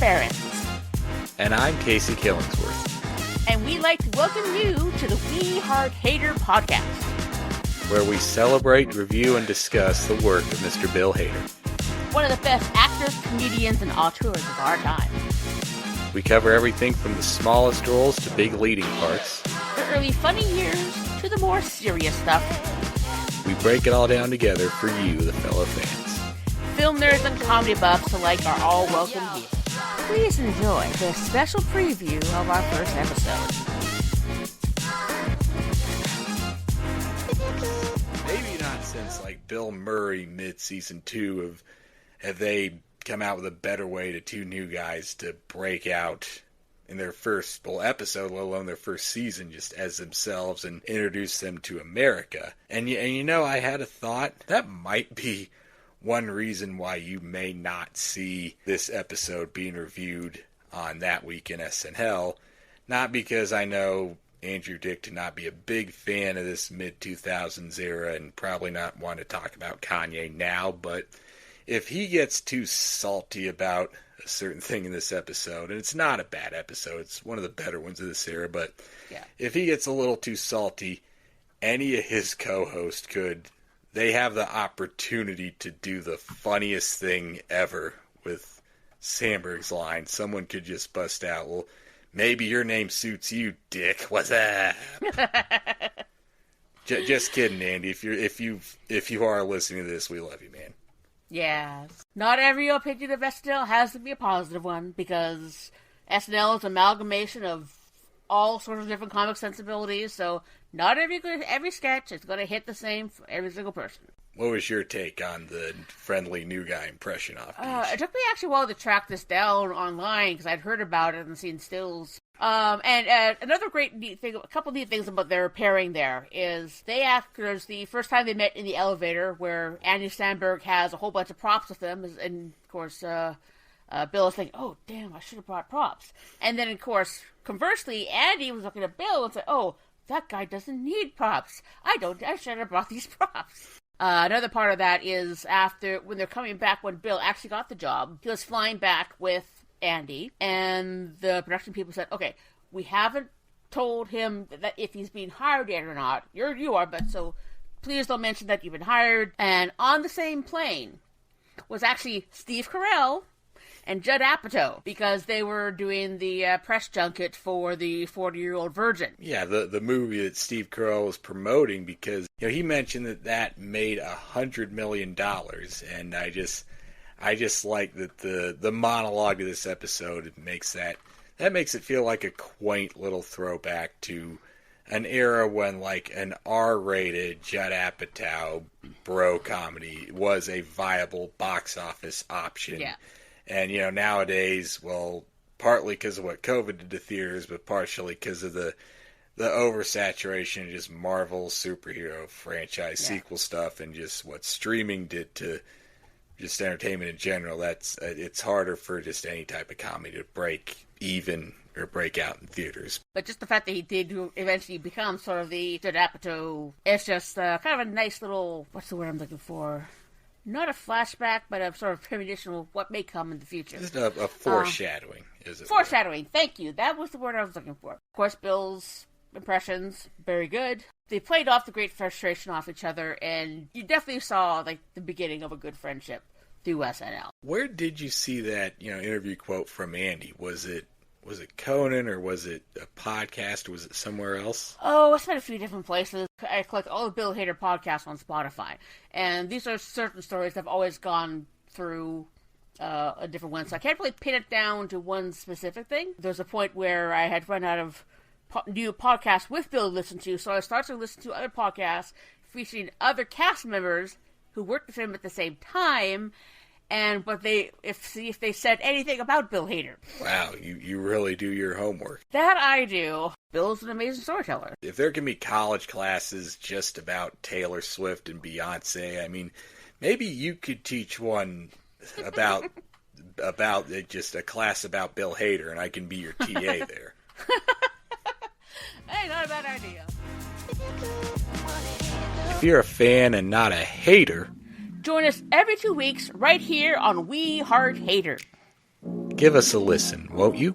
Behrens. And I'm Casey Killingsworth. And we'd like to welcome you to the We Heart Hader podcast, where we celebrate, review, and discuss the work of Mr. Bill Hader, one of the best actors, comedians, and auteurs of our time. We cover everything from the smallest roles to big leading parts, the early funny years to the more serious stuff. We break it all down together for you, the fellow fans. Film nerds and comedy buffs alike are all welcome here. Please enjoy this special preview of our first episode. Maybe not since like Bill Murray mid-season 2 have they come out with a better way to two new guys to break out in their first episode, let alone their first season, just as themselves and introduce them to America. And you know, I had a thought that might be one reason why you may not see this episode being reviewed on That Week in SNL. Not because I know Andrew Dick to not be a big fan of this mid-2000s era and probably not want to talk about Kanye now, but if he gets too salty about a certain thing in this episode, and it's not a bad episode, it's one of the better ones of this era, but if he gets a little too salty, any of his co-hosts they have the opportunity to do the funniest thing ever with Sandberg's line. Someone could just bust out, well, maybe your name suits you, Dick. What's that? Just kidding, Andy. If you are listening to this, we love you, man. Yes. Not every opinion of SNL has to be a positive one, because SNL is an amalgamation of all sorts of different comic sensibilities, so not every sketch is going to hit the same for every single person. What was your take on the friendly new guy impression off? It took me actually a while to track this down online, because I'd heard about it and seen stills. And another neat thing, a couple neat things about their pairing there is they actors, the first time they met in the elevator, where Andy Samberg has a whole bunch of props with him, and of course, Bill is thinking, oh, damn, I should have brought props. And then, of course, conversely, Andy was looking at Bill and said, oh, that guy doesn't need props. I should have brought these props. Another part of that is when they're coming back, when Bill actually got the job, he was flying back with Andy, and the production people said, okay, we haven't told him that if he's being hired yet or not. You are, but so please don't mention that you've been hired. And on the same plane was actually Steve Carell and Judd Apatow, because they were doing the press junket for the 40-Year-Old Virgin. Yeah, the movie that Steve Carell was promoting, because he mentioned that made $100 million, and I just like that the monologue of this episode makes it feel like a quaint little throwback to an era when like an R-rated Judd Apatow bro comedy was a viable box office option. Yeah. And, nowadays, well, partly because of what COVID did to theaters, but partially because of the oversaturation of just Marvel superhero franchise sequel stuff and just what streaming did to just entertainment in general, it's harder for just any type of comedy to break even or break out in theaters. But just the fact that he did eventually become sort of the Judd Apatow, it's just kind of a nice little, what's the word I'm looking for? Not a flashback, but a sort of premonition of what may come in the future. Just a foreshadowing, is it? Foreshadowing, thank you. That was the word I was looking for. Of course, Bill's impressions, very good. They played off the great frustration off each other, and you definitely saw like the beginning of a good friendship through SNL. Where did you see that, interview quote from Andy? Was it Conan, or was it a podcast, or was it somewhere else? Oh, it's been a few different places. I collect all the Bill Hader podcasts on Spotify, and these are certain stories that have always gone through a different one, so I can't really pin it down to one specific thing. There's a point where I had run out of new podcasts with Bill to listen to, so I started to listen to other podcasts featuring other cast members who worked with him at the same time, and see if they said anything about Bill Hader. Wow, you really do your homework. That I do. Bill's an amazing storyteller. If there can be college classes just about Taylor Swift and Beyonce, I mean, maybe you could teach one about just a class about Bill Hader, and I can be your TA there. Hey, not a bad idea. If you're a fan and not a hater, join us every 2 weeks right here on We Heart Hader. give us a listen, won't you?